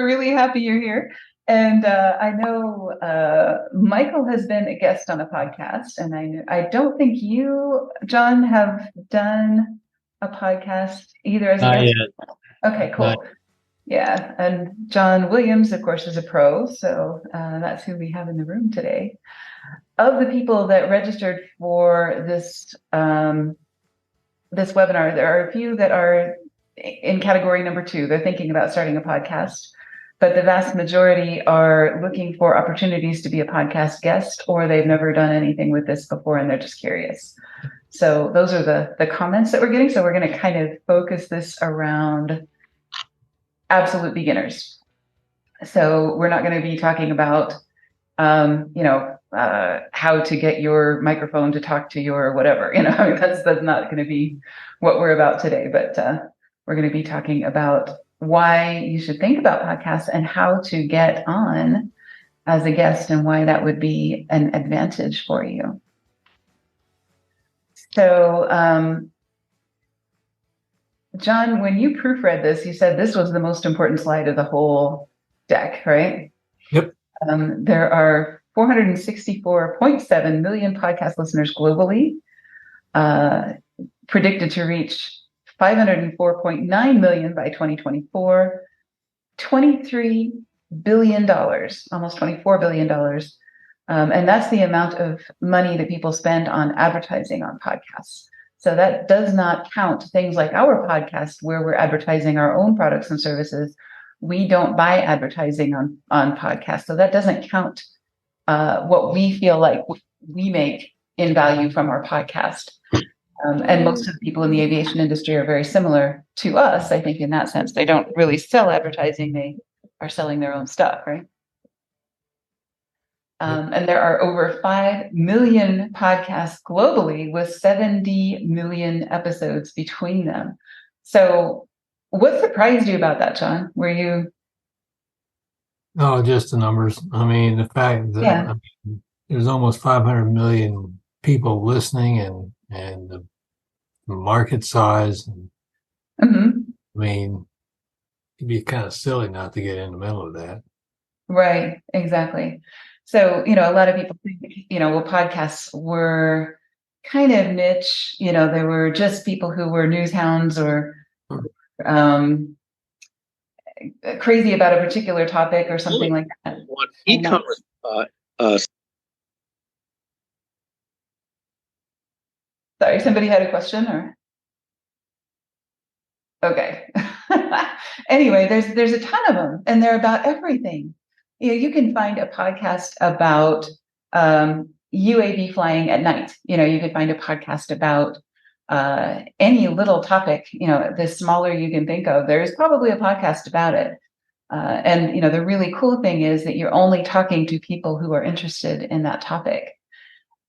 really happy you're here. And I know Michael has been a guest on a podcast, and I don't think you, John, have done a podcast either as a Not guest. yet. Okay, Not, cool. Yeah, and John Williams, of course, is a pro, so that's who we have in the room today. Of the people that registered for this webinar, there are a few that are in category number 2. They're thinking about starting a podcast, but the vast majority are looking for opportunities to be a podcast guest, or they've never done anything with this before and they're just curious. So those are the comments that we're getting. So we're going to kind of focus this around absolute beginners. So we're not going to be talking about, how to get your microphone to talk to your whatever, that's not going to be what we're about today, but we're going to be talking about why you should think about podcasts and how to get on as a guest and why that would be an advantage for you. So, John, when you proofread this, you said this was the most important slide of the whole deck, right? Yep. There are 464.7 million podcast listeners globally, predicted to reach 504.9 million by 2024, $23 billion, almost $24 billion. And that's the amount of money that people spend on advertising on podcasts. So that does not count things like our podcast, where we're advertising our own products and services. We don't buy advertising on podcasts. So that doesn't count what we feel like we make in value from our podcast. And most of the people in the aviation industry are very similar to us, I think, in that sense. They don't really sell advertising. They are selling their own stuff, right? And there are over 5 million podcasts globally with 70 million episodes between them. So what surprised you about that, John? Were you... Oh, just the numbers. I mean, the fact that there's almost 500 million people listening, and the market size. Mm-hmm. I mean, it'd be kind of silly not to get in the middle of that. Right, exactly. So, a lot of people think, well, podcasts were kind of niche, they were just people who were news hounds or crazy about a particular topic or something like that. E-commerce. Sorry, somebody had a question, or? Okay. Anyway, there's a ton of them, and they're about everything. You can find a podcast about UAV flying at night. You could find a podcast about any little topic. The smaller you can think of, there's probably a podcast about it. And the really cool thing is that you're only talking to people who are interested in that topic.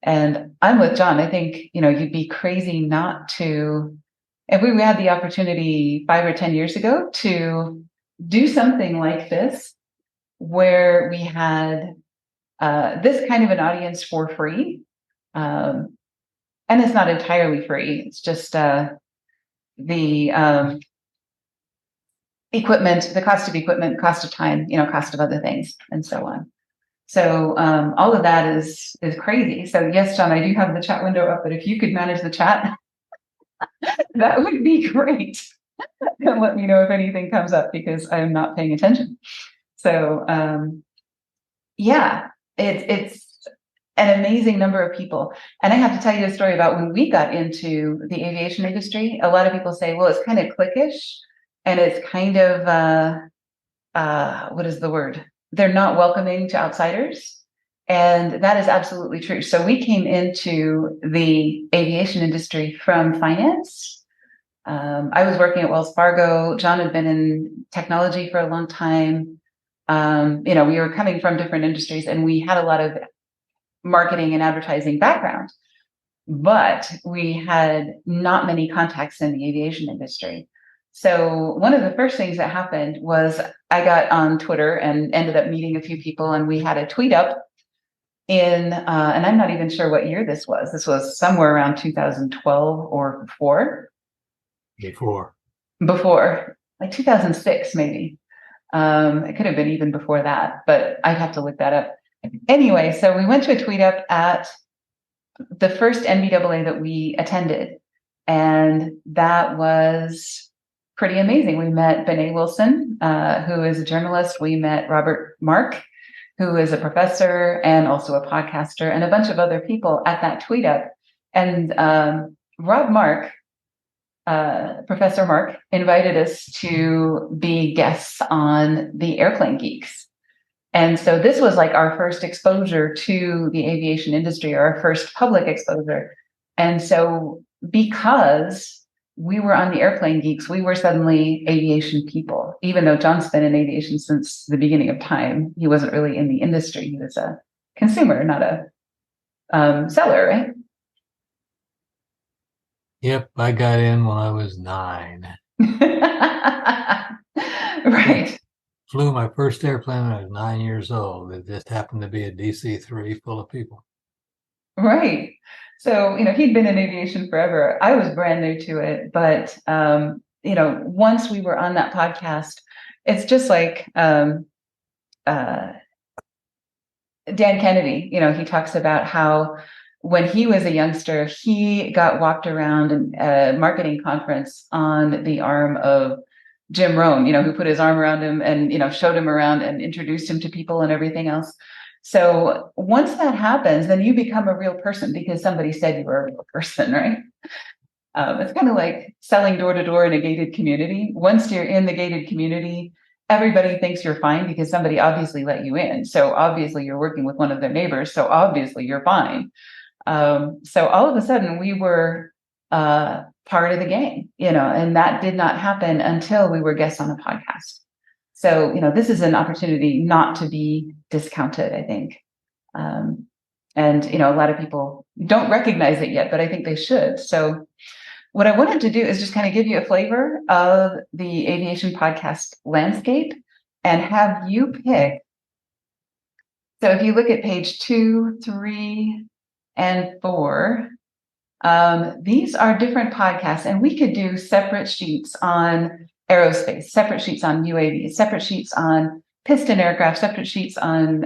And I'm with John. I think you'd be crazy not to. If we had the opportunity 5 or 10 years ago to do something like this, where we had this kind of an audience for free, and it's not entirely free. It's just the equipment, the cost of equipment, cost of time, cost of other things, and so on. So all of that is crazy. So yes, John, I do have the chat window up, but if you could manage the chat, that would be great. And let me know if anything comes up, because I'm not paying attention. So it's an amazing number of people. And I have to tell you a story about when we got into the aviation industry. A lot of people say, well, it's kind of cliquish, and it's kind of what is the word? They're not welcoming to outsiders. And that is absolutely true. So we came into the aviation industry from finance. I was working at Wells Fargo. John had been in technology for a long time. We were coming from different industries, and we had a lot of marketing and advertising background, but we had not many contacts in the aviation industry. So one of the first things that happened was I got on Twitter and ended up meeting a few people, and we had a tweet up and I'm not even sure what year this was. This was somewhere around 2012 or before. Before, Like 2006, maybe. It could have been even before that, but I'd have to look that up. Anyway, so we went to a tweet up at the first NBAA that we attended, and that was pretty amazing. We met Bené Wilson, who is a journalist. We met Robert Mark, who is a professor and also a podcaster, and a bunch of other people at that tweet up. And Rob Mark, Professor Mark, invited us to be guests on the Airplane Geeks. And so this was like our first exposure to the aviation industry, or our first public exposure. And so because we were on the Airplane Geeks, we were suddenly aviation people, even though John's been in aviation since the beginning of time. He wasn't really in the industry. He was a consumer, not a seller, right? Yep, I got in when I was 9. Right. Flew my first airplane when I was 9 years old. It just happened to be a DC-3 full of people. Right. So, he'd been in aviation forever. I was brand new to it, but, once we were on that podcast, it's just like Dan Kennedy, he talks about how when he was a youngster, he got walked around a marketing conference on the arm of Jim Rohn, who put his arm around him and, showed him around and introduced him to people and everything else. So once that happens, then you become a real person because somebody said you were a real person, right? It's kind of like selling door to door in a gated community. Once you're in the gated community, everybody thinks you're fine because somebody obviously let you in. So obviously you're working with one of their neighbors. So obviously you're fine. So all of a sudden we were part of the game, and that did not happen until we were guests on a podcast. So, this is an opportunity not to be discounted, I think. And, a lot of people don't recognize it yet, but I think they should. So what I wanted to do is just kind of give you a flavor of the aviation podcast landscape and have you pick. So if you look at page 2, 3, and 4, these are different podcasts, and we could do separate sheets on aerospace, separate sheets on UAVs, separate sheets on piston aircraft, separate sheets on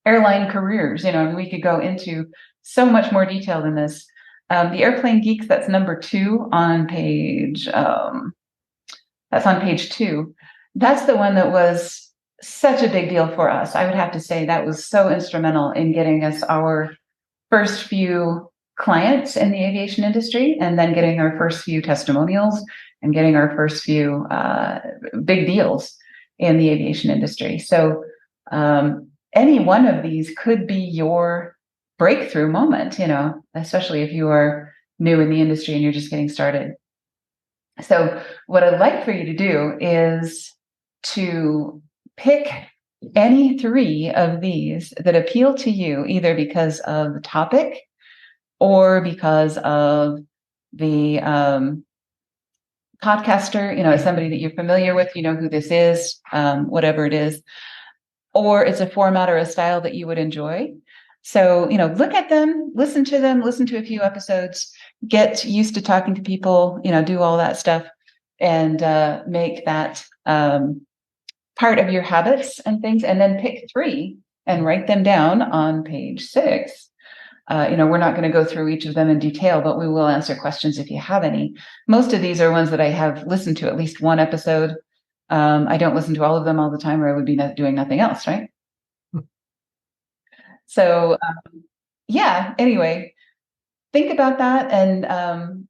airline careers, and we could go into so much more detail than this. The Airplane Geeks, that's number 2 on page, that's on page 2. That's the one that was such a big deal for us. I would have to say that was so instrumental in getting us our first few clients in the aviation industry, and then getting our first few testimonials and getting our first few big deals in the aviation industry. So any one of these could be your breakthrough moment, especially if you are new in the industry and you're just getting started. So what I'd like for you to do is to pick any 3 of these that appeal to you, either because of the topic or because of the podcaster, somebody that you're familiar with, who this is, whatever it is, or it's a format or a style that you would enjoy. So, look at them, listen to a few episodes, get used to talking to people, do all that stuff, and make that part of your habits and things, and then pick 3 and write them down on page 6. We're not going to go through each of them in detail, but we will answer questions if you have any. Most of these are ones that I have listened to at least one episode. I don't listen to all of them all the time, or I would be doing nothing else, right? So, anyway, think about that and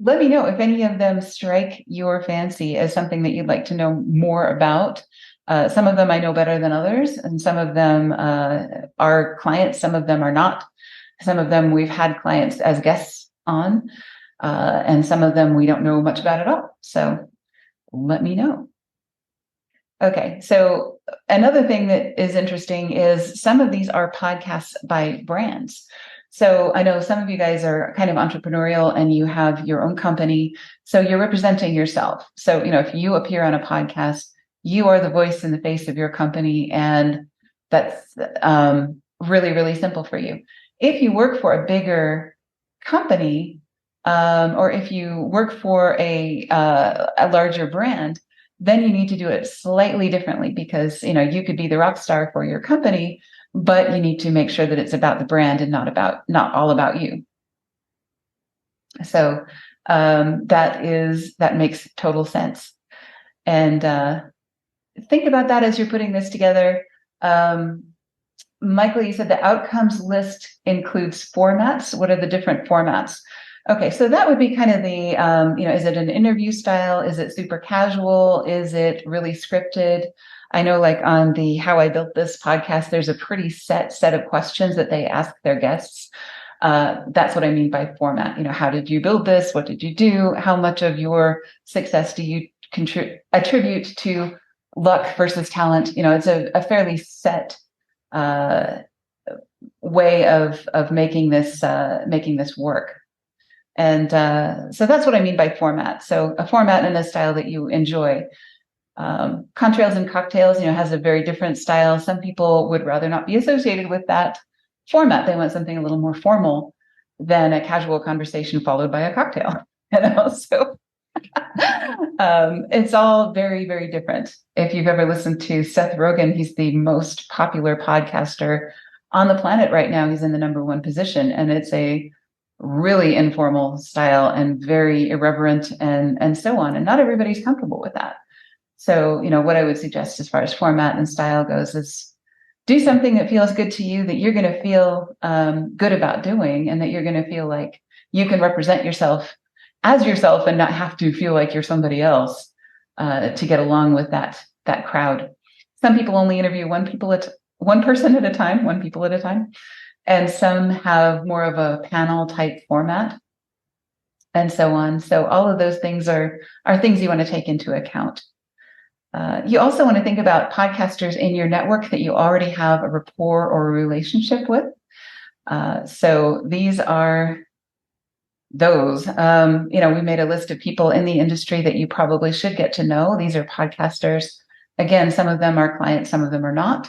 let me know if any of them strike your fancy as something that you'd like to know more about. Some of them I know better than others, and some of them are clients, some of them are not. Some of them we've had clients as guests on, and some of them we don't know much about at all. So let me know. Okay, so another thing that is interesting is some of these are podcasts by brands. So I know some of you guys are kind of entrepreneurial and you have your own company, so you're representing yourself. So, if you appear on a podcast, you are the voice and the face of your company, and that's really, really simple for you. If you work for a bigger company, or if you work for a larger brand, then you need to do it slightly differently because, you could be the rock star for your company, but you need to make sure that it's about the brand and not all about you. So that makes total sense. And think about that as you're putting this together. Michael, you said the outcomes list includes formats. What are the different formats? Okay, so that would be kind of the, is it an interview style? Is it super casual? Is it really scripted? I know like on the How I Built This podcast, there's a pretty set of questions that they ask their guests. That's what I mean by format. How did you build this? What did you do? How much of your success do you attribute to luck versus talent? It's a fairly set way of making this work. And so that's what I mean by format. So a format and a style that you enjoy. Contrails and Cocktails, has a very different style. Some people would rather not be associated with that format. They want something a little more formal than a casual conversation followed by a cocktail. So it's all very, very different. If you've ever listened to Seth Rogen, he's the most popular podcaster on the planet right now. He's in the #1 position, and it's a really informal style and very irreverent and so on. And not everybody's comfortable with that. So, what I would suggest as far as format and style goes is do something that feels good to you, that you're going to feel good about doing, and that you're going to feel like you can represent yourself as yourself and not have to feel like you're somebody else to get along with that crowd. Some people only interview one person at a time, and some have more of a panel type format, and so on. So all of those things are things you want to take into account. You also want to think about podcasters in your network that you already have a rapport or a relationship with. So these are those. We made a list of people in the industry that you probably should get to know. These are podcasters. Again, some of them are clients, some of them are not.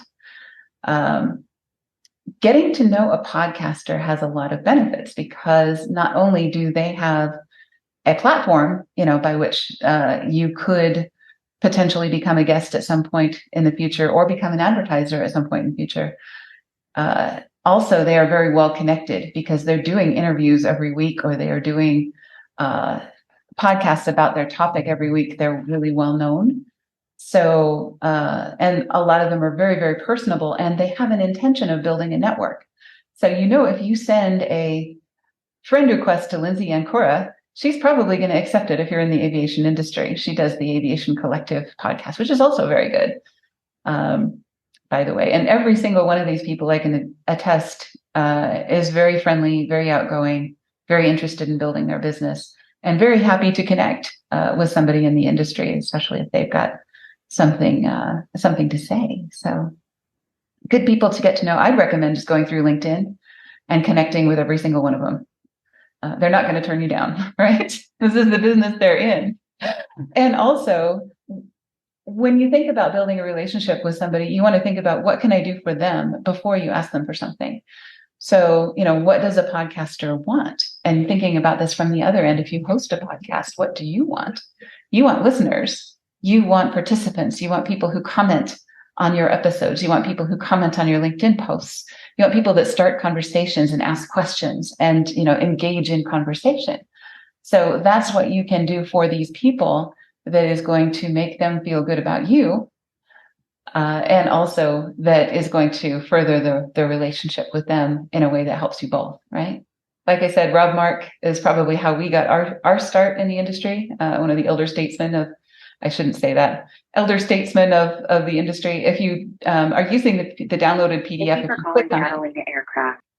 Getting to know a podcaster has a lot of benefits because not only do they have a platform, by which you could potentially become a guest at some point in the future or become an advertiser at some point in the future. Also, they are very well connected because they're doing interviews every week, or they are doing podcasts about their topic every week. They're really well known. So, and a lot of them are very, very personable, and they have an intention of building a network. So, if you send a friend request to Lindsay Ancora, she's probably going to accept it if you're in the aviation industry. She does the Aviation Collective podcast, which is also very good, by the way. And every single one of these people, I can attest, is very friendly, very outgoing, very interested in building their business, and very happy to connect with somebody in the industry, especially if they've got something to say. So good people to get to know. I'd recommend just going through LinkedIn and connecting with every single one of them. They're not going to turn you down, right? This is the business they're in. And also, when you think about building a relationship with somebody, you want to think about what can I do for them before you ask them for something. So, what does a podcaster want? And thinking about this from the other end, if you host a podcast, what do you want? You want listeners. You want participants. You want people who comment on your episodes. You want people who comment on your LinkedIn posts. You want people that start conversations and ask questions and, engage in conversation. So that's what you can do for these people that is going to make them feel good about you. And also that is going to further the relationship with them in a way that helps you both, right? Like I said, Rob Mark is probably how we got our start in the industry. One of the elder statesmen of the industry. If you are using the downloaded PDF,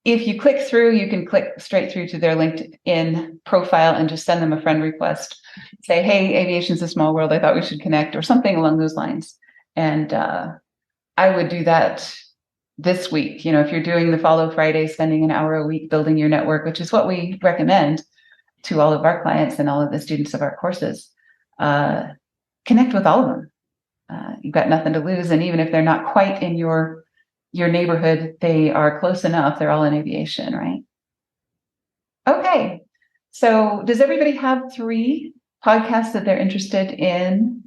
if you click through, you can click straight through to their LinkedIn profile and just send them a friend request. Say, hey, aviation's a small world. I thought we should connect, or something along those lines. And I would do that this week. If you're doing the Follow Friday, spending an hour a week building your network, which is what we recommend to all of our clients and all of the students of our courses, connect with all of them. You've got nothing to lose. And even if they're not quite in your neighborhood, they are close enough. They're all in aviation, right? Okay. So does everybody have 3 podcasts that they're interested in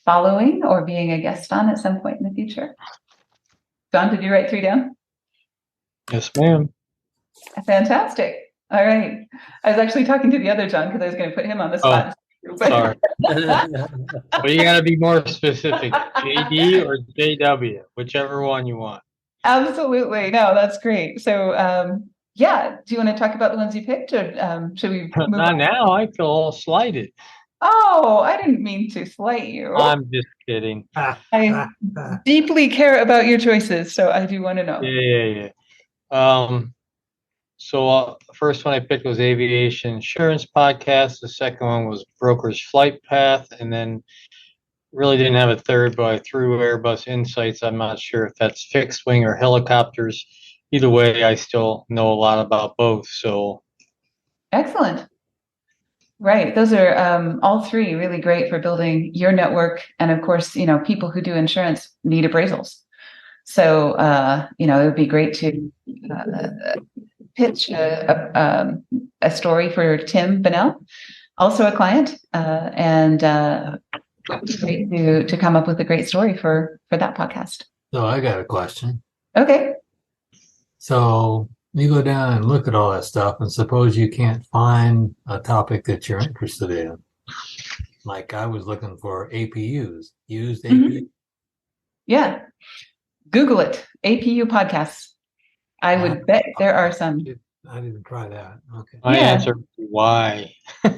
following or being a guest on at some point in the future? John, did you write 3 down? Yes, ma'am. Fantastic. All right. I was actually talking to the other John because I was going to put him on the spot. Sorry. But you got to be more specific. JD or JW, whichever one you want. Absolutely. No, that's great. So, yeah, do you want to talk about the ones you picked, or should we move Not on? now. I feel all slighted. Oh, I didn't mean to slight you. I'm just kidding. I deeply care about your choices, so I do want to know. Yeah. So the first one I picked was Aviation Insurance Podcast. The second one was Broker's Flight Path. And then really didn't have a third, but I threw Airbus Insights. I'm not sure if that's fixed wing or helicopters. Either way, I still know a lot about both. So Excellent. Right. Those are all 3 really great for building your network. And of course, people who do insurance need appraisals. So, it would be great to pitch a story for Tim Bennell, also a client, and great to come up with a great story for that podcast. So I got a question. Okay. So you go down and look at all that stuff, and suppose you can't find a topic that you're interested in. Like I was looking for APUs, used APUs. Mm-hmm. Yeah. Google it. APU podcasts. I would bet there are some. I didn't try that. Okay. my answer would be why. How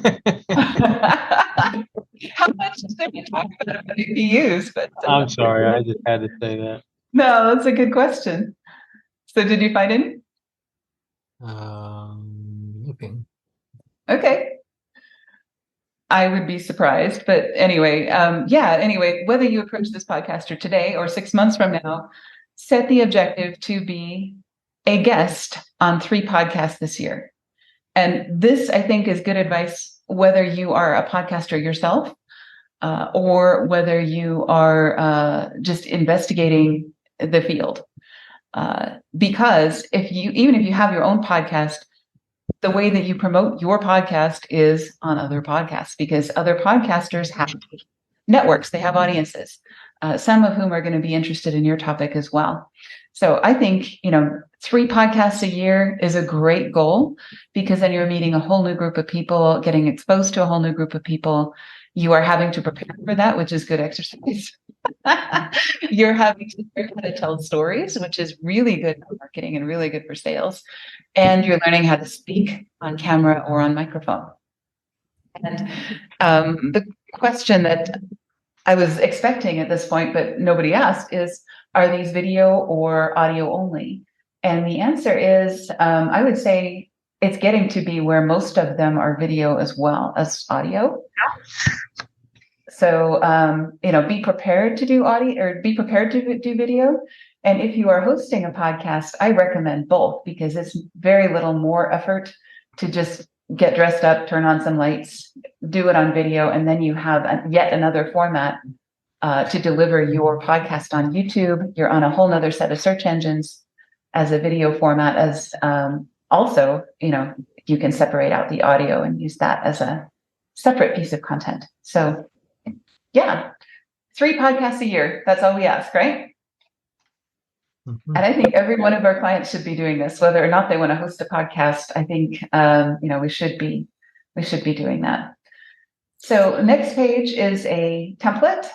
much did we talk about APUs? But I'm sorry. I just had to say that. no, that's a good question. So did you find any? Looking. Okay. I would be surprised, but anyway, anyway, whether you approach this podcaster today or 6 months from now, set the objective to be a guest on 3 podcasts this year. And this, I think, is good advice, whether you are a podcaster yourself, or whether you are just investigating the field. Because even if you have your own podcast, the way that you promote your podcast is on other podcasts, because other podcasters have networks, they have audiences, some of whom are going to be interested in your topic as well. So I think, 3 podcasts a year is a great goal, because then you're meeting a whole new group of people, getting exposed to a whole new group of people. You are having to prepare for that, which is good exercise. You're having to learn how to tell stories, which is really good for marketing and really good for sales. And you're learning how to speak on camera or on microphone. And the question that I was expecting at this point, but nobody asked, is, are these video or audio only? And the answer is, I would say it's getting to be where most of them are video as well as audio. So, be prepared to do audio, or be prepared to do video. And if you are hosting a podcast, I recommend both, because it's very little more effort to just get dressed up, turn on some lights, do it on video, and then you have yet another format to deliver your podcast on YouTube. You're on a whole nother set of search engines as a video format, as also, you can separate out the audio and use that as a separate piece of content. So yeah, 3 podcasts a year. That's all we ask, right? Mm-hmm. And I think every one of our clients should be doing this, whether or not they want to host a podcast. I think, we should be doing that. So next page is a template.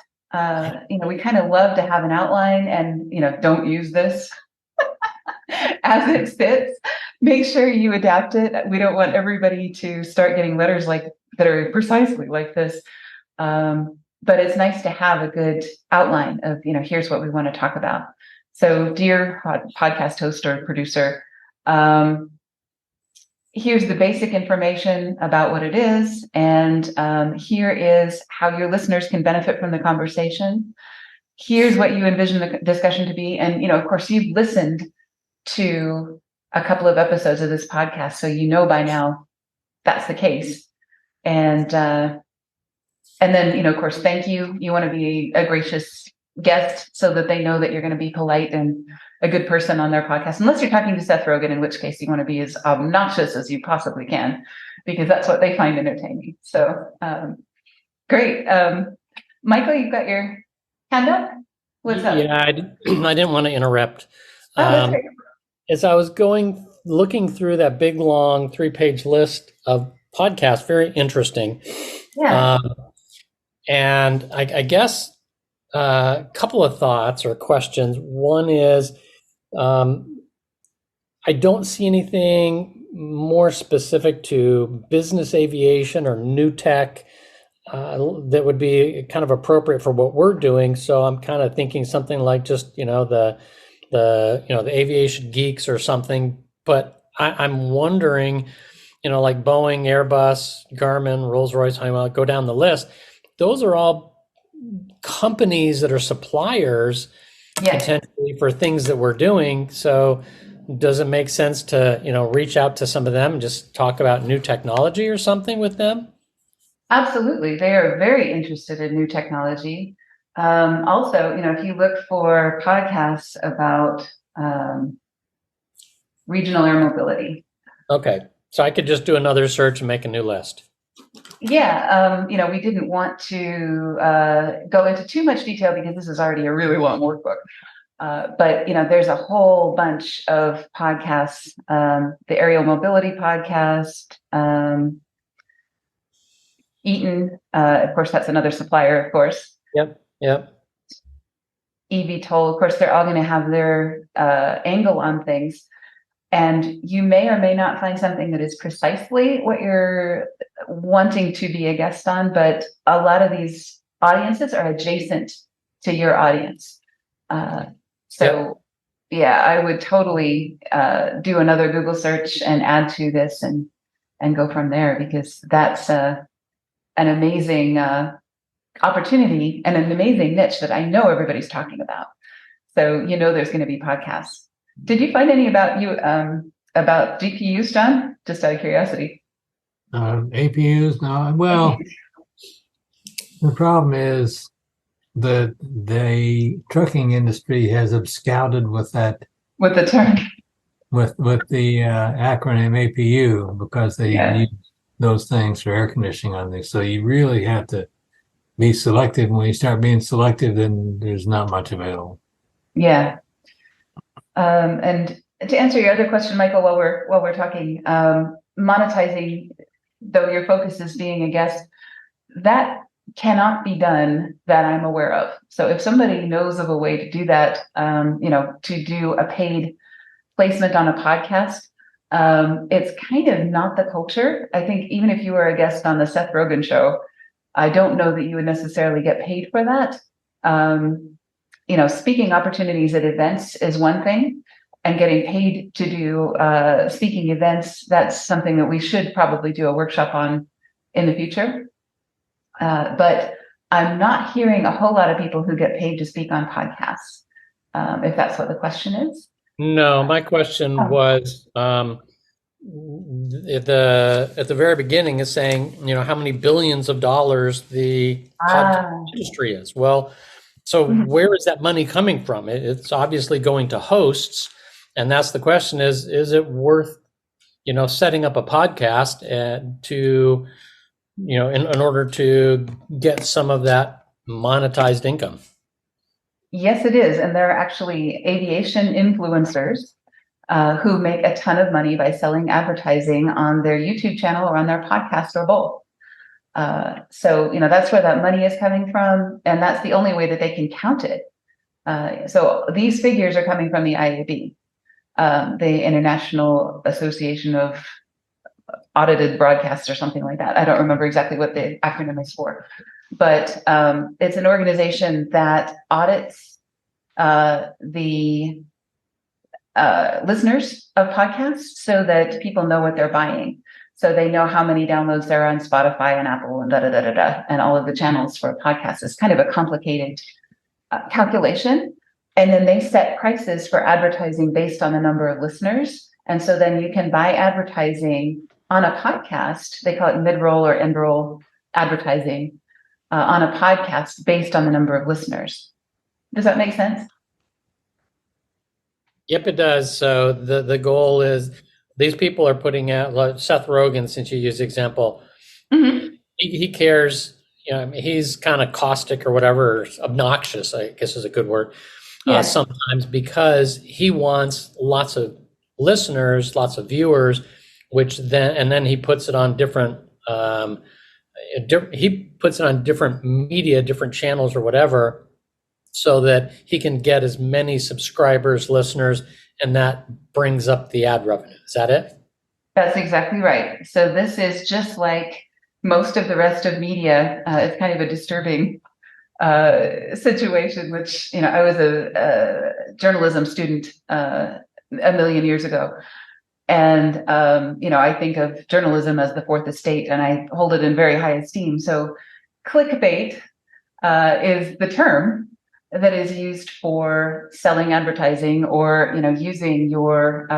We kind of love to have an outline, and, don't use this as it fits. Make sure you adapt it. We don't want everybody to start getting letters that are precisely like this. But it's nice to have a good outline of, here's what we want to talk about. So dear podcast host or producer, here's the basic information about what it is. And here is how your listeners can benefit from the conversation. Here's what you envision the discussion to be. And, of course, you've listened to a couple of episodes of this podcast, so by now that's the case. And then, of course, thank you. You want to be a gracious guest so that they know that you're going to be polite and a good person on their podcast, unless you're talking to Seth Rogen, in which case you want to be as obnoxious as you possibly can, because that's what they find entertaining. So great. Michael, you've got your hand up? What's up? Yeah, I didn't want to interrupt. Oh, that's great. As I was looking through that big, long 3-page list of podcasts, very interesting. Yeah. And I guess a couple of thoughts or questions. One is, I don't see anything more specific to business aviation or new tech that would be kind of appropriate for what we're doing. So I'm kind of thinking something like just, the aviation geeks or something. But I'm wondering, like Boeing, Airbus, Garmin, Rolls-Royce, Honeywell, go down the list. Those are all companies that are suppliers potentially for things that we're doing. So does it make sense to, reach out to some of them and just talk about new technology or something with them? Absolutely. They are very interested in new technology. Also, if you look for podcasts about regional air mobility. Okay. So I could just do another search and make a new list. Yeah. We didn't want to go into too much detail because this is already a really long workbook. But there's a whole bunch of podcasts, the Aerial Mobility Podcast, Eaton, of course, that's another supplier, of course. Yep. eVTOL, of course, they're all going to have their angle on things. And you may or may not find something that is precisely what you're wanting to be a guest on, but a lot of these audiences are adjacent to your audience. Yeah, I would totally do another Google search and add to this and go from there, because that's an amazing opportunity and an amazing niche that I know everybody's talking about. So there's going to be podcasts. Did you find any about GPUs, John? Just out of curiosity. APUs? No. Well, the problem is that the trucking industry has absconded with that. With the term. With the acronym APU, because they use those things for air conditioning on things. So you really have to be selective. When you start being selective, then there's not much available. Yeah. And to answer your other question, Michael, while we're talking, monetizing, though your focus is being a guest, that cannot be done that I'm aware of. So if somebody knows of a way to do that, to do a paid placement on a podcast, it's kind of not the culture. I think even if you were a guest on the Seth Rogen show, I don't know that you would necessarily get paid for that. Speaking opportunities at events is one thing, and getting paid to do speaking events, that's something that we should probably do a workshop on in the future. But I'm not hearing a whole lot of people who get paid to speak on podcasts, if that's what the question is. No, my question was at the very beginning is saying, how many billions of dollars the podcast industry is. Well, so where is that money coming from? It's obviously going to hosts, and that's the question: is it worth, setting up a podcast to, in order to get some of that monetized income? Yes, it is. And there are actually aviation influencers who make a ton of money by selling advertising on their YouTube channel or on their podcast or both. So that's where that money is coming from. And that's the only way that they can count it. So these figures are coming from the IAB, the International Association of Audited Broadcasts or something like that. I don't remember exactly what the acronym is for. But it's an organization that audits the listeners of podcasts so that people know what they're buying. So they know how many downloads there are on Spotify and Apple and and all of the channels for a podcast. It's kind of a complicated calculation. And then they set prices for advertising based on the number of listeners. And so then you can buy advertising on a podcast. They call it mid-roll or end-roll advertising on a podcast based on the number of listeners. Does that make sense? Yep, it does. So the goal is these people are putting out, like Seth Rogen, since you use example, he cares, he's kind of caustic or whatever, or obnoxious, I guess is a good word, Yes. sometimes, because he wants lots of listeners, lots of viewers, and then he puts it on different, different media, different channels or whatever, so that he can get as many subscribers, listeners, and that brings up the ad revenue. Is that it? That's exactly right. So this is just like most of the rest of media. It's kind of a disturbing situation, which, I was a journalism student a million years ago. And, I think of journalism as the fourth estate, and I hold it in very high esteem. So clickbait is the term that is used for selling advertising, or, using your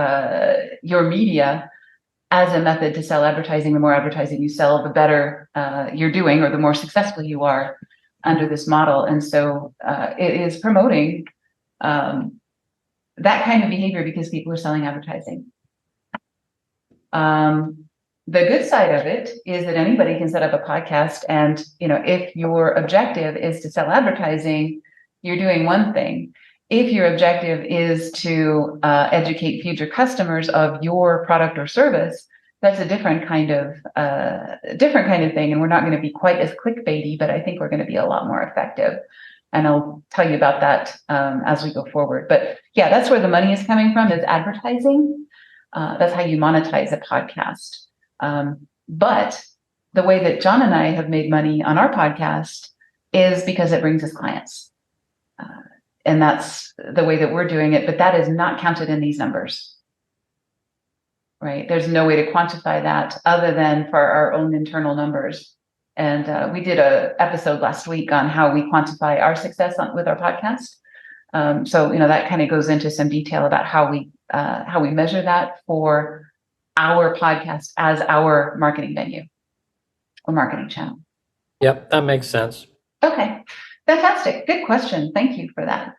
media as a method to sell advertising. The more advertising you sell, the better you're doing, or the more successful you are under this model. And so it is promoting that kind of behavior because people are selling advertising. The good side of it is that anybody can set up a podcast, and if your objective is to sell advertising, you're doing one thing. If your objective is to educate future customers of your product or service, that's a different kind of thing. And we're not going to be quite as clickbaity, but I think we're going to be a lot more effective. And I'll tell you about that as we go forward. But yeah, that's where the money is coming from, is advertising. That's how you monetize a podcast. But the way that John and I have made money on our podcast is because it brings us clients. And that's the way that we're doing it. But that is not counted in these numbers, right? There's no way to quantify that other than for our own internal numbers. And we did an episode last week on how we quantify our success with our podcast. So that kind of goes into some detail about how we measure that for our podcast as our marketing venue or marketing channel. Yep, that makes sense. Okay, fantastic. Good question. Thank you for that.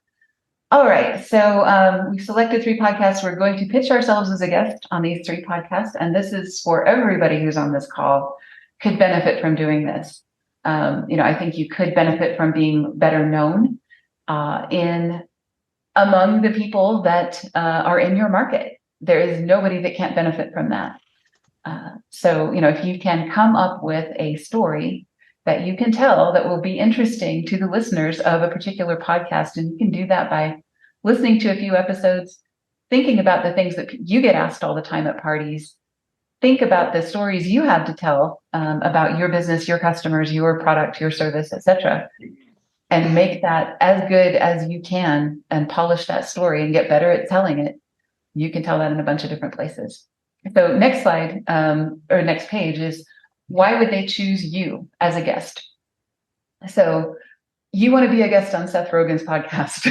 All right, so we've selected 3 podcasts. We're going to pitch ourselves as a guest on these 3 podcasts, and this is for everybody who's on this call could benefit from doing this. I think you could benefit from being better known among the people that are in your market. There is nobody that can't benefit from that. So if you can come up with a story that you can tell that will be interesting to the listeners of a particular podcast, and you can do that by listening to a few episodes, thinking about the things that you get asked all the time at parties, think about the stories you have to tell about your business, your customers, your product, your service, etc., and make that as good as you can and polish that story and get better at telling it. You can tell that in a bunch of different places. So next slide, or next page, is why would they choose you as a guest? So you want to be a guest on Seth Rogen's podcast.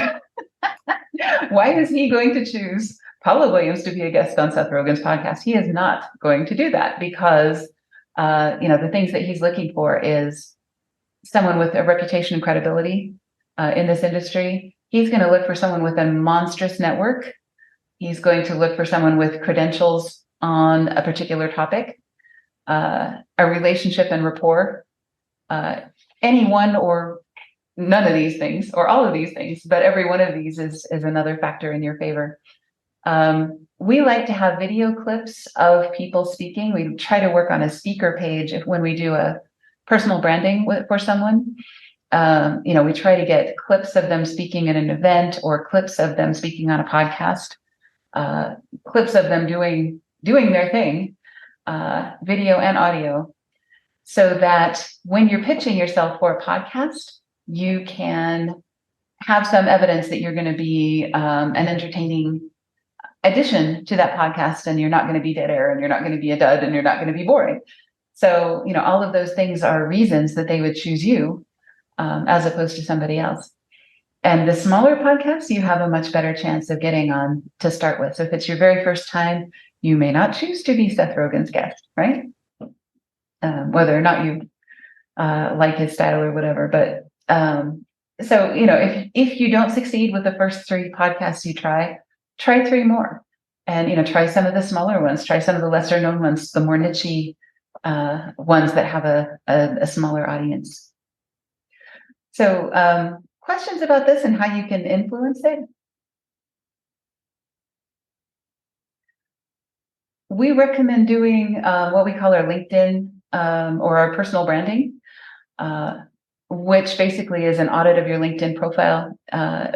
Why is he going to choose Paula Williams to be a guest on Seth Rogen's podcast? He is not going to do that because, the things that he's looking for is someone with a reputation and credibility in this industry. He's going to look for someone with a monstrous network. He's going to look for someone with credentials on a particular topic, a relationship and rapport, any one or none of these things, or all of these things, but every one of these is another factor in your favor. We like to have video clips of people speaking. We try to work on a speaker page when we do a personal branding for someone. We try to get clips of them speaking at an event, or clips of them speaking on a podcast, clips of them doing their thing, video and audio, so that when you're pitching yourself for a podcast, you can have some evidence that you're going to be an entertaining addition to that podcast, and you're not going to be dead air, and you're not going to be a dud, and you're not going to be boring. So, all of those things are reasons that they would choose you as opposed to somebody else. And the smaller podcasts, you have a much better chance of getting on to start with. So if it's your very first time, you may not choose to be Seth Rogen's guest, right? Whether or not you like his style or whatever. But so, if you don't succeed with the first 3 podcasts you try 3 more. And, try some of the smaller ones, try some of the lesser known ones, the more niche ones that have a smaller audience. So questions about this and how you can influence it? We recommend doing what we call our LinkedIn or our personal branding, which basically is an audit of your LinkedIn profile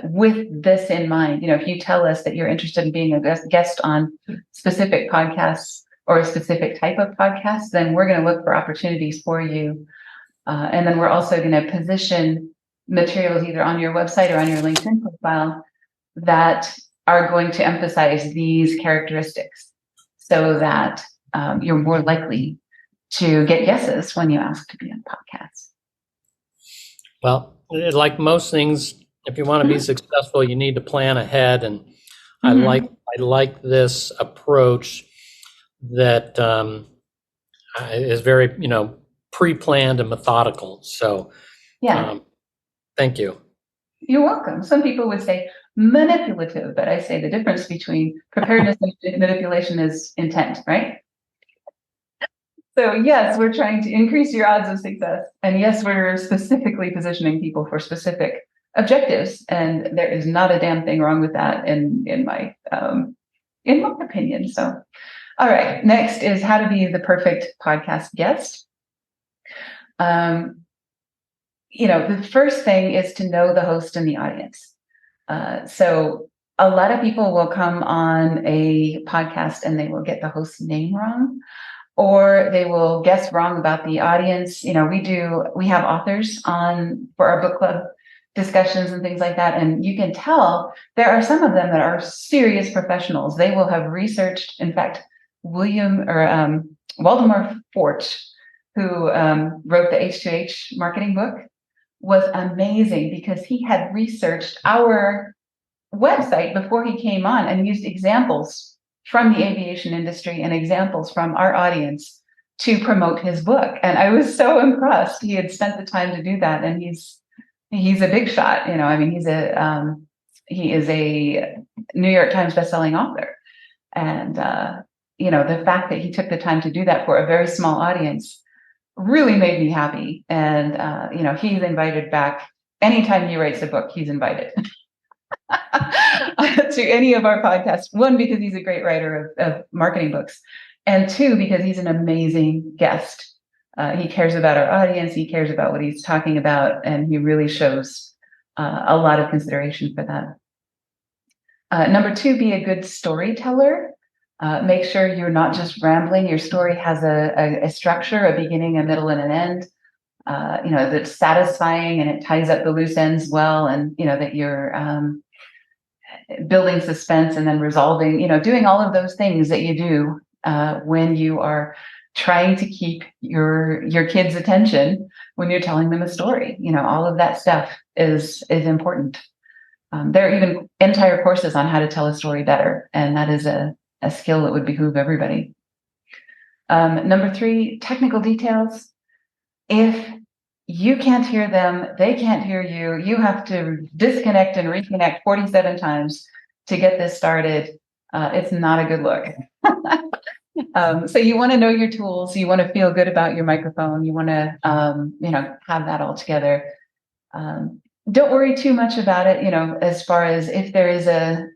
with this in mind. If you tell us that you're interested in being a guest on specific podcasts or a specific type of podcast, then we're going to look for opportunities for you. And then we're also going to position materials either on your website or on your LinkedIn profile that are going to emphasize these characteristics so that you're more likely to get yeses when you ask to be on podcasts. Well, like most things, if you want to be successful, you need to plan ahead. And I like this approach that is very, pre-planned and methodical. So, thank you. You're welcome. Some people would say manipulative, but I say the difference between preparedness and manipulation is intent, right? So yes, we're trying to increase your odds of success. And yes, we're specifically positioning people for specific objectives. And there is not a damn thing wrong with that in my opinion. So, all right, next is how to be the perfect podcast guest. The first thing is to know the host and the audience. So a lot of people will come on a podcast and they will get the host's name wrong, or they will guess wrong about the audience. We have authors on for our book club discussions and things like that. And you can tell there are some of them that are serious professionals. They will have researched, in fact, Waldemar Fort, who wrote the H2H marketing book, was amazing because he had researched our website before he came on and used examples from the aviation industry and examples from our audience to promote his book. And I was so impressed. He had spent the time to do that. And he's a big shot. He is a New York Times bestselling author. And, the fact that he took the time to do that for a very small audience really made me happy. And, he's invited back. Anytime he writes a book, he's invited to any of our podcasts. One, because he's a great writer of marketing books. And two, because he's an amazing guest. He cares about our audience. He cares about what he's talking about. And he really shows a lot of consideration for that. Number two, be a good storyteller. Make sure you're not just rambling. Your story has a structure, a beginning, a middle, and an end. That's satisfying and it ties up the loose ends well, and that you're building suspense and then resolving. Doing all of those things that you do when you are trying to keep your kids' attention when you're telling them a story. All of that stuff is important. There are even entire courses on how to tell a story better, and that is a skill that would behoove everybody. Number three, technical details. If you can't hear them, they can't hear you, you have to disconnect and reconnect 47 times to get this started. It's not a good look. So you want to know your tools. You want to feel good about your microphone. You want to, have that all together. Don't worry too much about it. As far as if there is a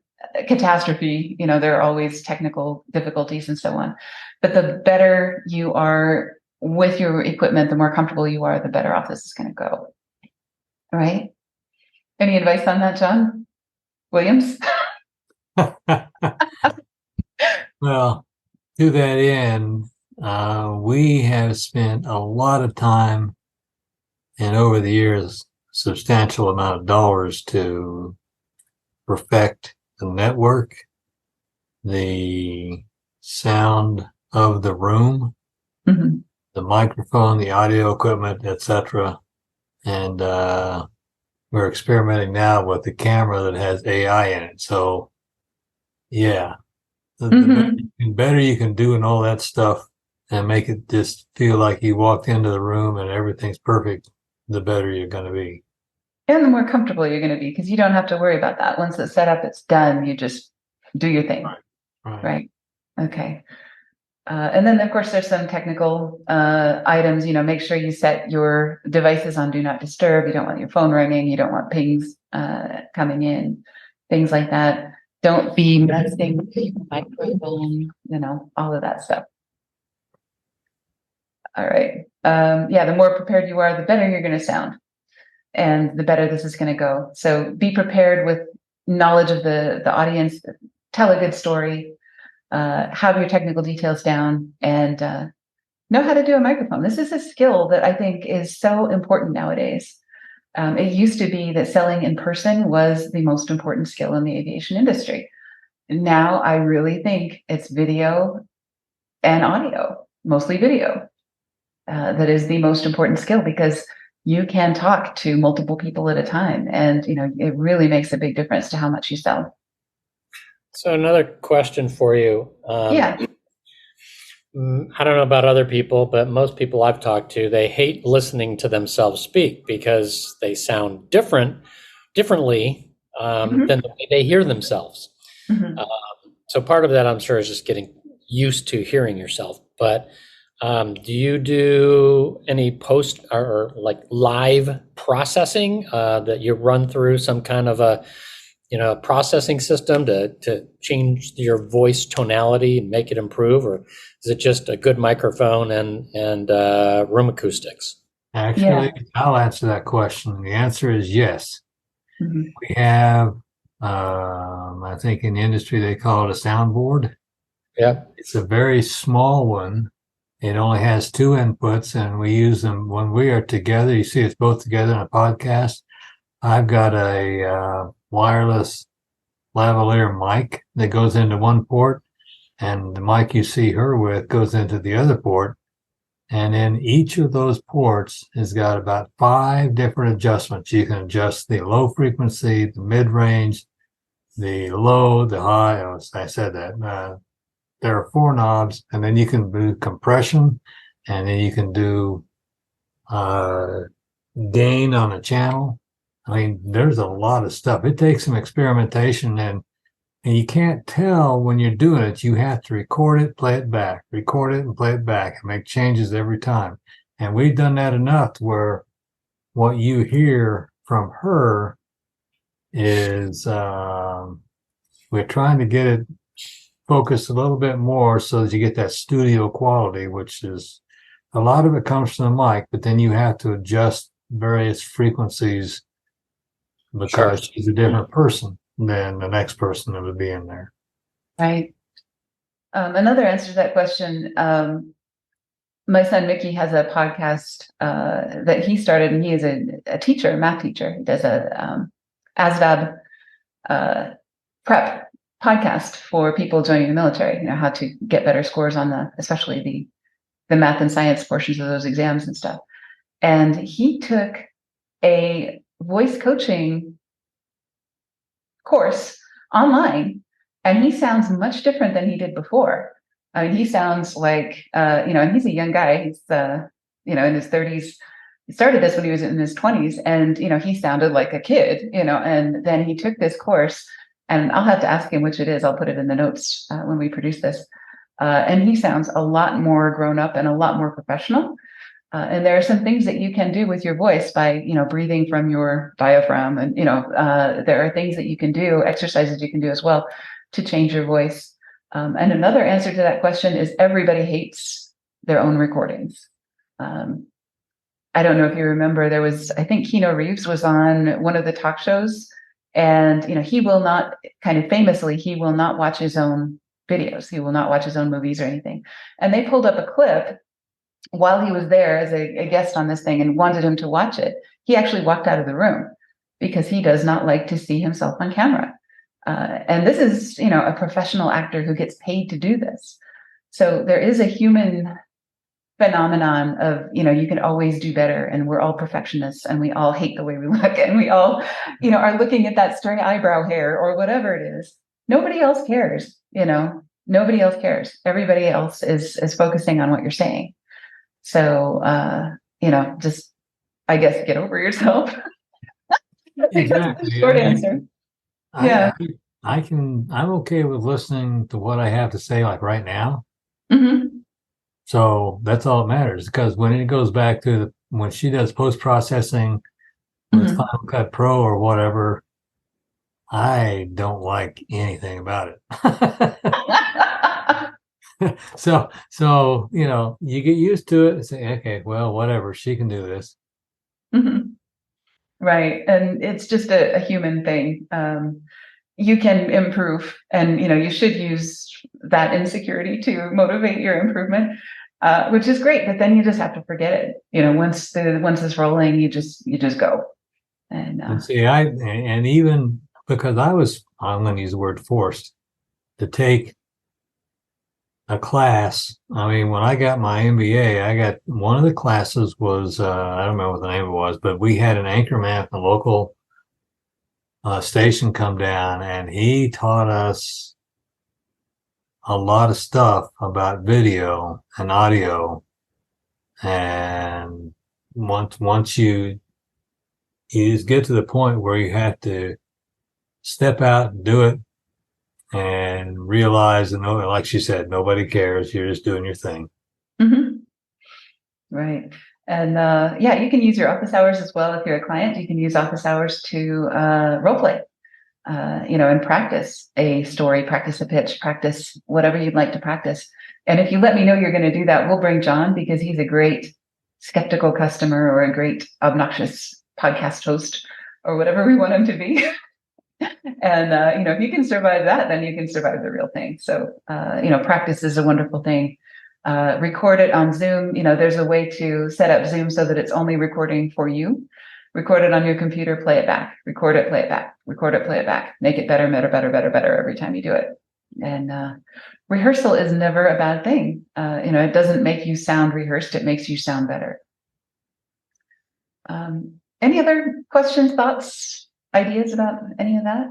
catastrophe, there are always technical difficulties and so on. But the better you are with your equipment, the more comfortable you are, the better off this is going to go. All right. Any advice on that, John Williams? Well, to that end, we have spent a lot of time and over the years, substantial amount of dollars to perfect the network, the sound of the room, the microphone, the audio equipment, etc. And we're experimenting now with the camera that has AI in it. So, yeah, the better you can do and all that stuff and make it just feel like you walked into the room and everything's perfect, the better you're going to be. And the more comfortable you're going to be, because you don't have to worry about that. Once it's set up, it's done. You just do your thing. Right. Right. Okay. And then, of course, there's some technical items. Make sure you set your devices on Do Not Disturb. You don't want your phone ringing. You don't want pings coming in, things like that. Don't be messing with your microphone, all of that stuff. All right. The more prepared you are, the better you're going to sound, and the better this is going to go. So be prepared with knowledge of the audience. Tell a good story. Have your technical details down, and know how to do a microphone. This is a skill that I think is so important nowadays. It used to be that selling in person was the most important skill in the aviation industry. Now I really think it's video and audio, mostly video, that is the most important skill, because you can talk to multiple people at a time, and it really makes a big difference to how much you sell. So another question for you. Yeah. I don't know about other people, but most people I've talked to, they hate listening to themselves speak because they sound differently than the way they hear themselves. Mm-hmm. So part of that, I'm sure, is just getting used to hearing yourself. But do you do any post or like live processing that you run through some kind of a processing system to change your voice tonality and make it improve, or is it just a good microphone and room acoustics? Actually, I'll answer that question. The answer is yes. Mm-hmm. We have, I think in the industry they call it a soundboard. Yeah. It's a very small one. It only has two inputs, and we use them when we are together. You see us both together in a podcast. I've got a wireless lavalier mic that goes into one port, and the mic you see her with goes into the other port. And in each of those ports has got about 5 different adjustments. You can adjust the low frequency, the mid-range, the low, the high. Oh, I said that. There are 4 knobs, and then you can do compression, and then you can do gain on a channel. I mean, there's a lot of stuff. It takes some experimentation, and you can't tell when you're doing it. You have to record it, play it back, record it and play it back, and make changes every time. And we've done that enough to where what you hear from her is we're trying to get it focused a little bit more so that you get that studio quality, which is a lot of it comes from the mic, but then you have to adjust various frequencies because she's a different person than the next person that would be in there. Right. Another answer to that question, my son Mickey has a podcast that he started, and he is a teacher, a math teacher. He does a ASVAB prep podcast for people joining the military, how to get better scores on especially the math and science portions of those exams and stuff. And he took a voice coaching course online, and he sounds much different than he did before. I mean, he sounds like, and he's a young guy. He's, in his 30s. He started this when he was in his 20s, and, he sounded like a kid, and then he took this course, and I'll have to ask him which it is. I'll put it in the notes when we produce this. And he sounds a lot more grown up and a lot more professional. And there are some things that you can do with your voice by, breathing from your diaphragm. And, there are things that you can do, exercises you can do as well to change your voice. And another answer to that question is everybody hates their own recordings. I don't know if you remember, I think Keanu Reeves was on one of the talk shows, and, he will not, kind of famously, he will not watch his own videos. He will not watch his own movies or anything. And they pulled up a clip while he was there as a guest on this thing and wanted him to watch it. He actually walked out of the room because he does not like to see himself on camera. And this is, a professional actor who gets paid to do this. So there is a human phenomenon of, you can always do better, and we're all perfectionists, and we all hate the way we look, and we all, are looking at that stray eyebrow hair or whatever it is. Nobody else cares, nobody else cares. Everybody else is focusing on what you're saying. So, just, I guess, get over yourself. Exactly. Short answer. I'm okay with listening to what I have to say, like right now. Mm-hmm. So that's all that matters, because when it goes back to when she does post-processing with Mhm. Final Cut Pro or whatever, I don't like anything about it. So, you get used to it and say, okay, well, whatever, she can do this. Mhm. Right. And it's just a human thing. You can improve, and you should use that insecurity to motivate your improvement, which is great. But then you just have to forget it. Once it's rolling, you just go. And And see, and even because I'm going to use the word forced to take a class. I mean, when I got my MBA, I got one of the classes was, I don't remember what the name of it was, but we had an anchorman from the local station come down, and he taught us a lot of stuff about video and audio. And once you just get to the point where you have to step out and do it and realize that, no, like she said, nobody cares. You're just doing your thing. Mhm. Right. And yeah, you can use your office hours as well. If you're a client, you can use office hours to role play, and practice a story, practice a pitch, practice whatever you'd like to practice. And if you let me know you're going to do that, we'll bring John, because he's a great skeptical customer or a great obnoxious podcast host or whatever we want him to be. And if you can survive that, then you can survive the real thing. So practice is a wonderful thing. Record it on Zoom. There's a way to set up Zoom so that it's only recording for you. Record it on your computer, play it back, record it, play it back, record it, play it back, make it better, better, better, better, better every time you do it. And rehearsal is never a bad thing. It doesn't make you sound rehearsed, it makes you sound better. Any other questions, thoughts, ideas about any of that?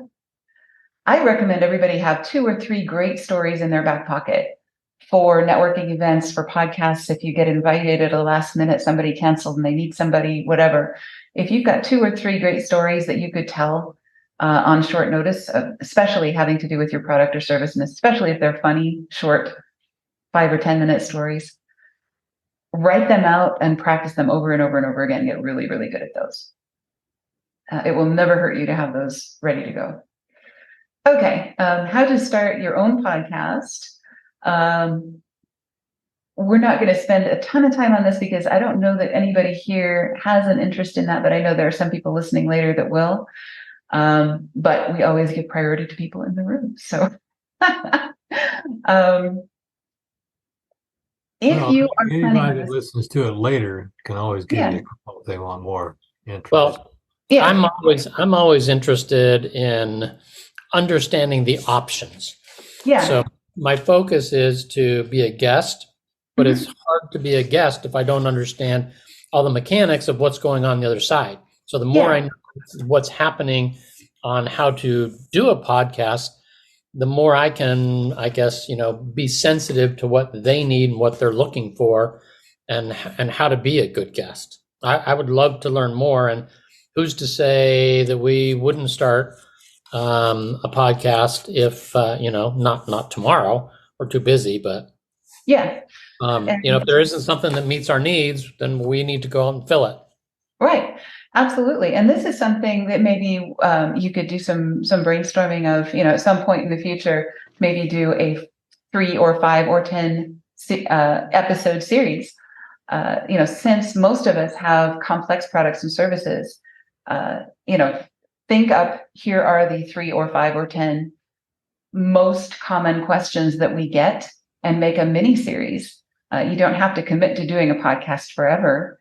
I recommend everybody have 2 or 3 great stories in their back pocket for networking events, for podcasts. If you get invited at the last minute, somebody canceled and they need somebody, whatever. If you've got 2 or 3 great stories that you could tell on short notice, especially having to do with your product or service, and especially if they're funny, short, 5 or 10-minute stories, write them out and practice them over and over and over again. Get really, really good at those. It will never hurt you to have those ready to go. Okay, how to start your own podcast. We're not going to spend a ton of time on this because I don't know that anybody here has an interest in that, but I know there are some people listening later that will. But we always give priority to people in the room. So if you are anybody that listens to it later can always give you a call if they want more interest. Well, yeah. I'm always interested in understanding the options. Yeah. So my focus is to be a guest, but it's hard to be a guest if I don't understand all the mechanics of what's going on the other side. So the more I know what's happening on how to do a podcast, the more I can, I guess, be sensitive to what they need and what they're looking for, and how to be a good guest. I would love to learn more. And who's to say that we wouldn't start a podcast if not tomorrow, we're too busy, but if there isn't something that meets our needs, then we need to go out and fill it. Right. Absolutely. And this is something that maybe you could do some brainstorming of, at some point in the future, maybe do a 3 or 5 or 10 episode series. Since most of us have complex products and services, think up, here are the 3 or 5 or 10 most common questions that we get, and make a mini series. You don't have to commit to doing a podcast forever.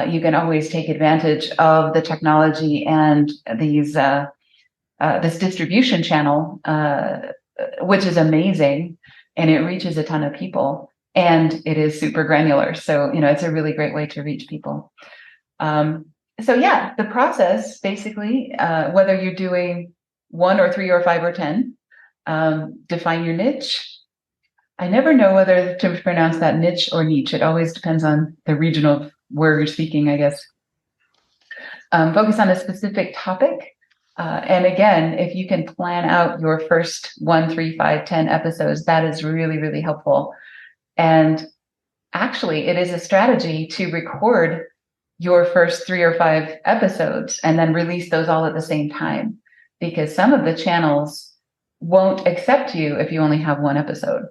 You can always take advantage of the technology and this distribution channel, which is amazing, and it reaches a ton of people, and it is super granular. So, it's a really great way to reach people. So yeah, the process basically, whether you're doing 1 or 3 or 5 or 10, define your niche. I never know whether to pronounce that niche or niche. It always depends on the region of where you're speaking, I guess. Focus on a specific topic. And again, if you can plan out your first 1, 3, 5, 10 episodes, that is really, really helpful. And actually, it is a strategy to record your first 3 or 5 episodes and then release those all at the same time, because some of the channels won't accept you if you only have one episode.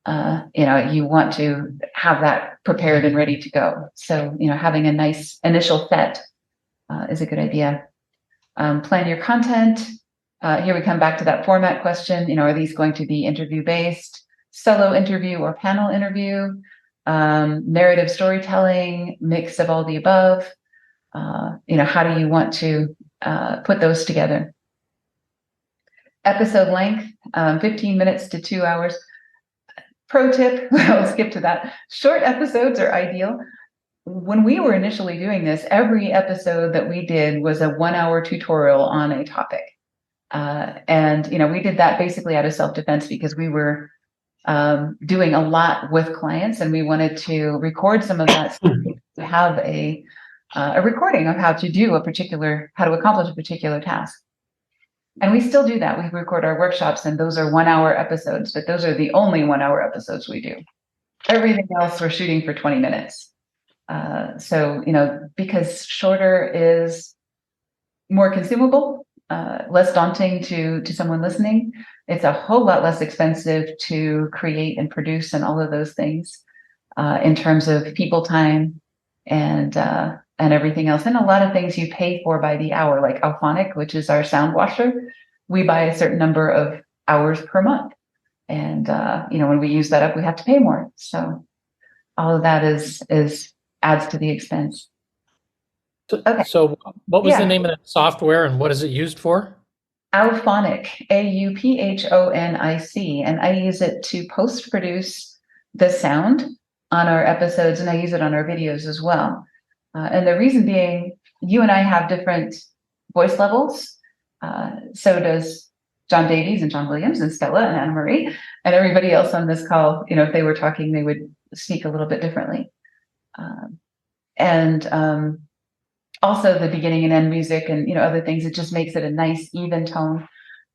You want to have that prepared and ready to go. So, having a nice initial set is a good idea. Plan your content. Here we come back to that format question. Are these going to be interview-based, solo interview or panel interview, narrative storytelling, mix of all the above? How do you want to put those together? Episode length, 15 minutes to 2 hours. Pro tip, I'll skip to that. Short episodes are ideal. When we were initially doing this, every episode that we did was a 1-hour tutorial on a topic. And we did that basically out of self-defense, because we were doing a lot with clients, and we wanted to record some of that to have a recording of how to accomplish a particular task. And we still do that. We record our workshops, and those are 1-hour episodes, but those are the only 1-hour episodes we do. Everything else we're shooting for 20 minutes. Because shorter is more consumable, less daunting to someone listening. It's a whole lot less expensive to create and produce and all of those things in terms of people time and everything else. And a lot of things you pay for by the hour, like Alphonic, which is our sound washer. We buy a certain number of hours per month. And, when we use that up, we have to pay more. So all of that adds to the expense. Okay. So what was the name of that software, and what is it used for? Alphonic, Auphonic, and I use it to post-produce the sound on our episodes, and I use it on our videos as well. And the reason being, you and I have different voice levels. So does John Davies and John Williams and Stella and Anna Marie and everybody else on this call. If they were talking, they would speak a little bit differently. Also the beginning and end music and other things, it just makes it a nice even tone,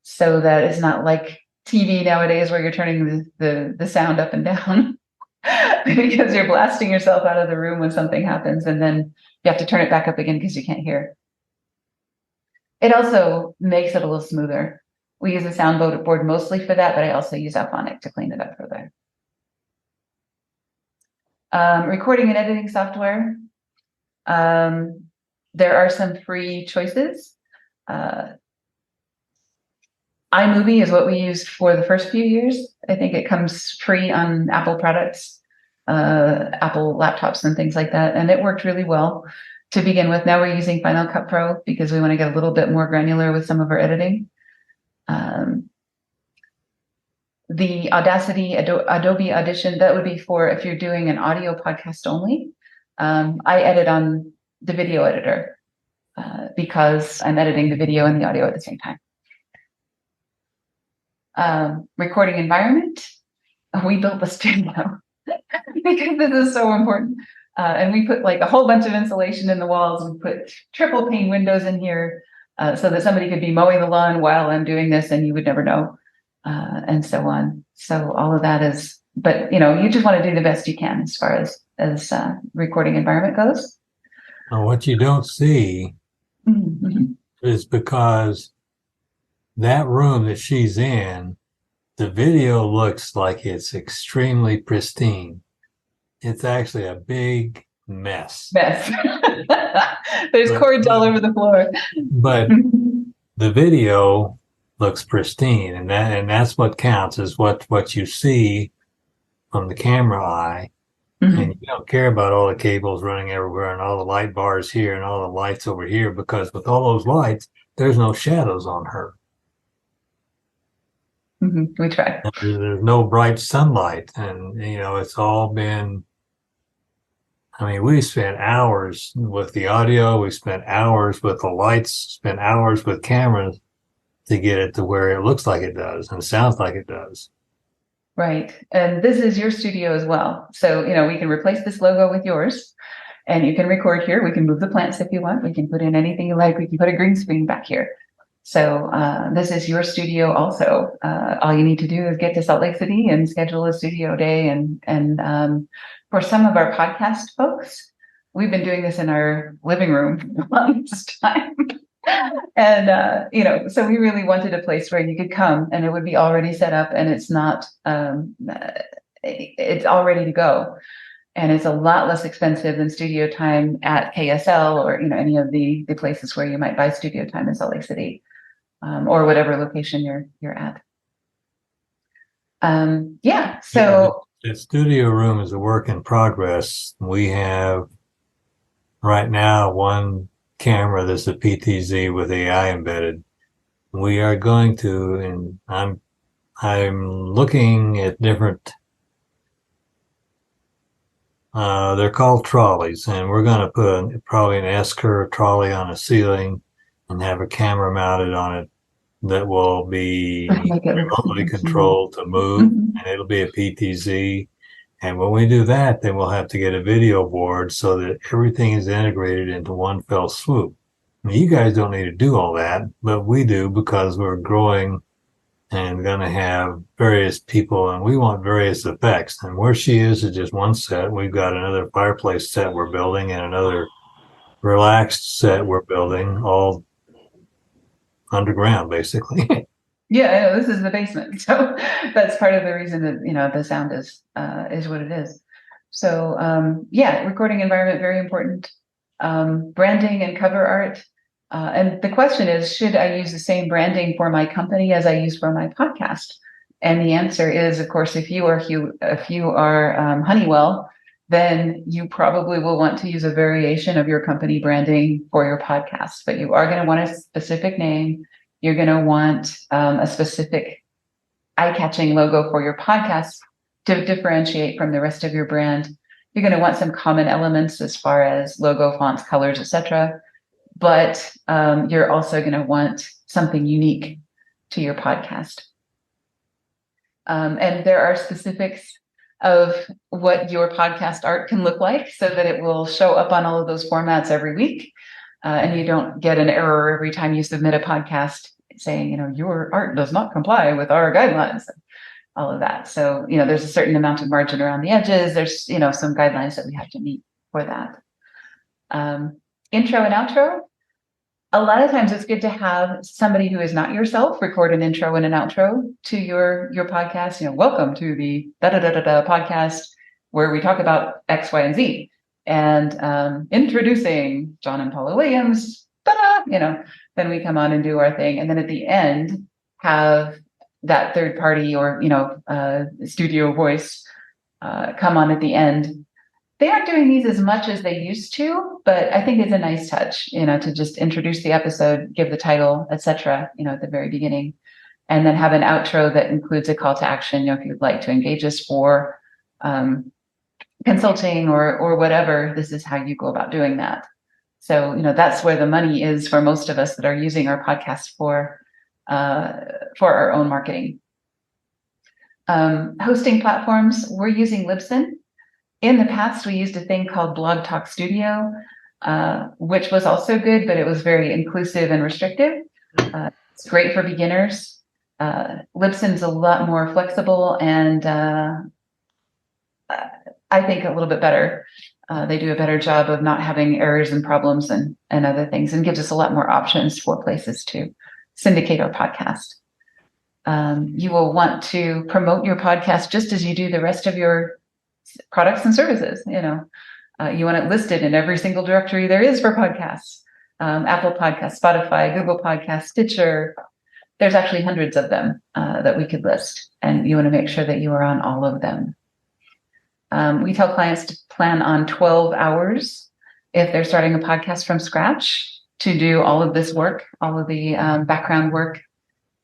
so that it's not like TV nowadays where you're turning the sound up and down because you're blasting yourself out of the room when something happens, and then you have to turn it back up again because you can't hear. It also makes it a little smoother. We use a soundboard mostly for that, but I also use Alphonic to clean it up further. Recording and editing software. There are some free choices. iMovie is what we used for the first few years. I think it comes free on Apple products, Apple laptops and things like that. And it worked really well to begin with. Now we're using Final Cut Pro because we want to get a little bit more granular with some of our editing. The Audacity, Adobe Audition, that would be for if you're doing an audio podcast only. I edit on the video editor because I'm editing the video and the audio at the same time. Recording environment, we built the studio because this is so important. And we put like a whole bunch of insulation in the walls. We put triple pane windows in here so that somebody could be mowing the lawn while I'm doing this and you would never know, and so on. So all of that is, but you just want to do the best you can as far as recording environment goes. Now, what you don't see is because that room that she's in, the video looks like it's extremely pristine. It's actually a big mess. There's cords all over the floor. But the video looks pristine, and that's what counts, is what you see from the camera eye. And you don't care about all the cables running everywhere and all the light bars here and all the lights over here, because with all those lights, there's no shadows on her. We try. There's no bright sunlight, and it's all been. I mean, we spent hours with the audio, we spent hours with the lights, spent hours with cameras to get it to where it looks like it does and sounds like it does. Right. And this is your studio as well. So, we can replace this logo with yours and you can record here. We can move the plants if you want. We can put in anything you like. We can put a green screen back here. So this is your studio also. All you need to do is get to Salt Lake City and schedule a studio day and for some of our podcast folks, we've been doing this in our living room for the longest time. And, so we really wanted a place where you could come and it would be already set up and it's not, it's all ready to go. And it's a lot less expensive than studio time at KSL or, any of the places where you might buy studio time in Salt Lake City, or whatever location you're at. So the studio room is a work in progress. We have right now one camera that's a PTZ with AI embedded. We are going to, and I'm looking at different, they're called trolleys, and we're going to put probably an S-curve trolley on a ceiling and have a camera mounted on it that will be remotely controlled to move, and it'll be a PTZ. And when we do that, then we'll have to get a video board so that everything is integrated into one fell swoop. I mean, you guys don't need to do all that, but we do because we're growing and going to have various people, and we want various effects. And where she is just one set. We've got another fireplace set we're building and another relaxed set we're building, all underground, basically. Yeah, I know, this is the basement. So that's part of the reason that, the sound is what it is. So, recording environment, very important. Branding and cover art. And the question is, should I use the same branding for my company as I use for my podcast? And the answer is, of course, if you are Honeywell, then you probably will want to use a variation of your company branding for your podcast, but you are going to want a specific name. You're going to want a specific eye-catching logo for your podcast to differentiate from the rest of your brand. You're going to want some common elements as far as logo, fonts, colors, etc. But you're also going to want something unique to your podcast. And there are specifics of what your podcast art can look like so that it will show up on all of those formats every week. And you don't get an error every time you submit a podcast saying, your art does not comply with our guidelines, all of that. So, there's a certain amount of margin around the edges. There's, some guidelines that we have to meet for that. Intro and outro. A lot of times it's good to have somebody who is not yourself record an intro and an outro to your podcast. Welcome to the da-da-da-da-da podcast where we talk about X, Y, and Z. And introducing John and Paula Williams, then we come on and do our thing. And then at the end, have that third party or, studio voice come on at the end. They aren't doing these as much as they used to, but I think it's a nice touch, to just introduce the episode, give the title, etc., at the very beginning, and then have an outro that includes a call to action. If you'd like to engage us for consulting or whatever, this is how you go about doing that. So, that's where the money is for most of us that are using our podcast for our own marketing. Hosting platforms, we're using Libsyn. In the past, we used a thing called Blog Talk Studio, which was also good, but it was very inclusive and restrictive. It's great for beginners. Libsyn's a lot more flexible and I think a little bit better. They do a better job of not having errors and problems and other things, and gives us a lot more options for places to syndicate our podcast. You will want to promote your podcast just as you do the rest of your products and services. You want it listed in every single directory there is for podcasts. Apple Podcasts, Spotify, Google Podcasts, Stitcher. There's actually hundreds of them that we could list, and you want to make sure that you are on all of them. We tell clients to plan on 12 hours if they're starting a podcast from scratch to do all of this work, all of the background work,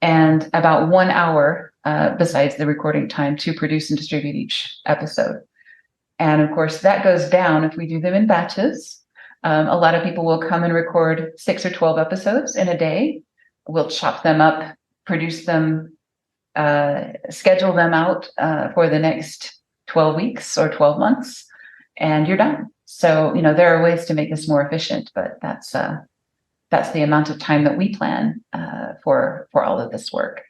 and about 1 hour besides the recording time to produce and distribute each episode. And of course, that goes down if we do them in batches. A lot of people will come and record 6 or 12 episodes in a day. We'll chop them up, produce them, schedule them out for the next 12 weeks or 12 months, and you're done. So, there are ways to make this more efficient, but that's the amount of time that we plan for all of this work.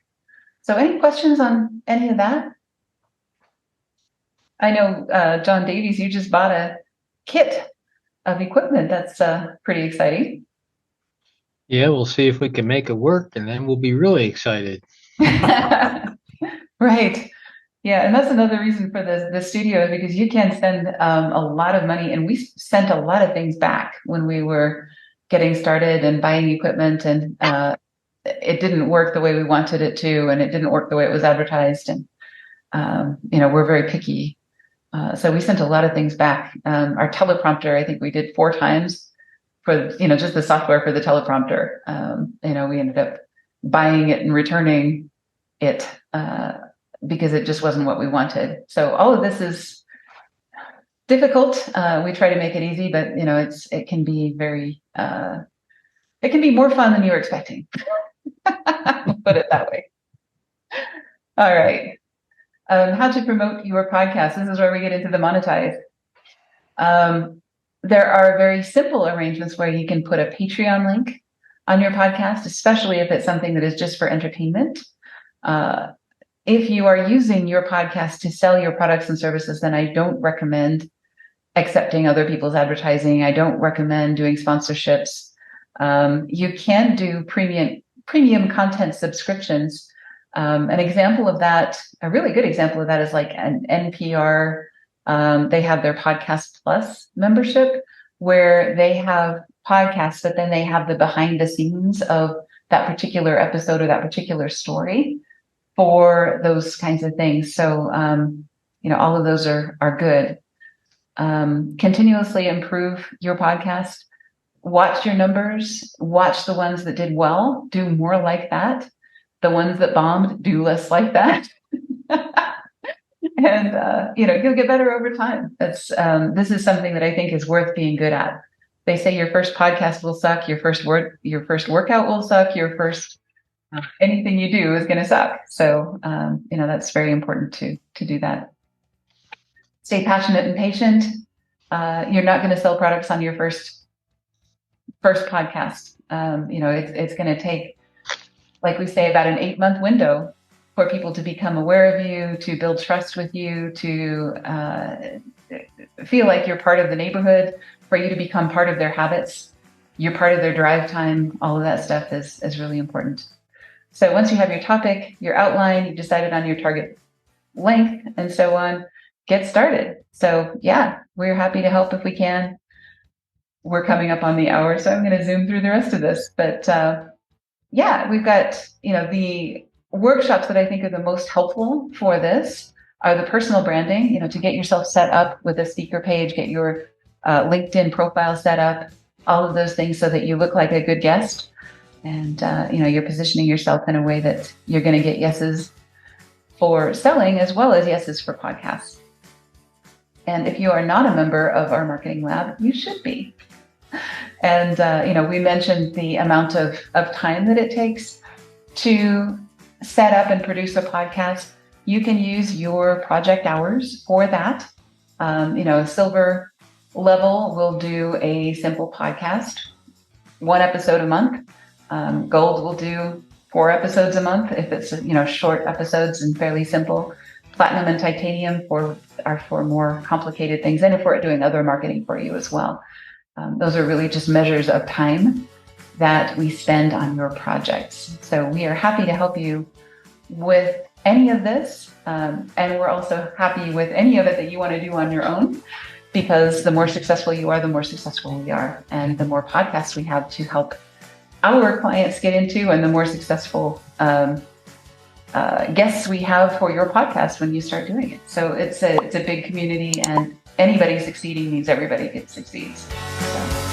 So any questions on any of that? I know, John Davies, you just bought a kit of equipment. That's pretty exciting. Yeah, we'll see if we can make it work, and then we'll be really excited. Right. Yeah, and that's another reason for the studio, because you can spend a lot of money, and we sent a lot of things back when we were getting started and buying equipment, and it didn't work the way we wanted it to, and it didn't work the way it was advertised, and we're very picky, so we sent a lot of things back. Our teleprompter, I think we did 4 times for just the software for the teleprompter. We ended up buying it and returning it. Because it just wasn't what we wanted. So all of this is difficult. We try to make it easy, but it can be it can be more fun than you were expecting. Put it that way. All right. How to promote your podcast. This is where we get into the monetize. There are very simple arrangements where you can put a Patreon link on your podcast, especially if it's something that is just for entertainment. If you are using your podcast to sell your products and services, then I don't recommend accepting other people's advertising. I don't recommend doing sponsorships. You can do premium content subscriptions. An example of that, a really good example of that, is like an NPR. They have their Podcast Plus membership, where they have podcasts, but then they have the behind the scenes of that particular episode or that particular story for those kinds of things. So, all of those are good. Continuously improve your podcast. Watch your numbers. Watch the ones that did well. Do more like that. The ones that bombed, do less like that. And, you'll get better over time. This is something that I think is worth being good at. They say your first podcast will suck. Your first workout will suck. Your first anything you do is going to suck. So, that's very important to do that. Stay passionate and patient. You're not going to sell products on your first podcast. It's going to take, like we say, about an 8-month window for people to become aware of you, to build trust with you, to feel like you're part of the neighborhood, for you to become part of their habits. You're part of their drive time. All of that stuff is really important. So once you have your topic, your outline, you've decided on your target length and so on, get started. So yeah, we're happy to help if we can. We're coming up on the hour, so I'm going to zoom through the rest of this. But we've got, the workshops that I think are the most helpful for this are the personal branding, to get yourself set up with a speaker page, get your LinkedIn profile set up, all of those things so that you look like a good guest. And, you're positioning yourself in a way that you're going to get yeses for selling as well as yeses for podcasts. And if you are not a member of our marketing lab, you should be. And, we mentioned the amount of time that it takes to set up and produce a podcast. You can use your project hours for that. Silver level will do a simple podcast, 1 episode a month. Gold will do 4 episodes a month if it's short episodes and fairly simple. Platinum and titanium are for more complicated things, and if we're doing other marketing for you as well. Those are really just measures of time that we spend on your projects. So we are happy to help you with any of this, and we're also happy with any of it that you want to do on your own, because the more successful you are, the more successful we are, and the more podcasts we have to help our clients get into, and the more successful guests we have for your podcast when you start doing it. So it's a big community, and anybody succeeding means everybody succeeds. So.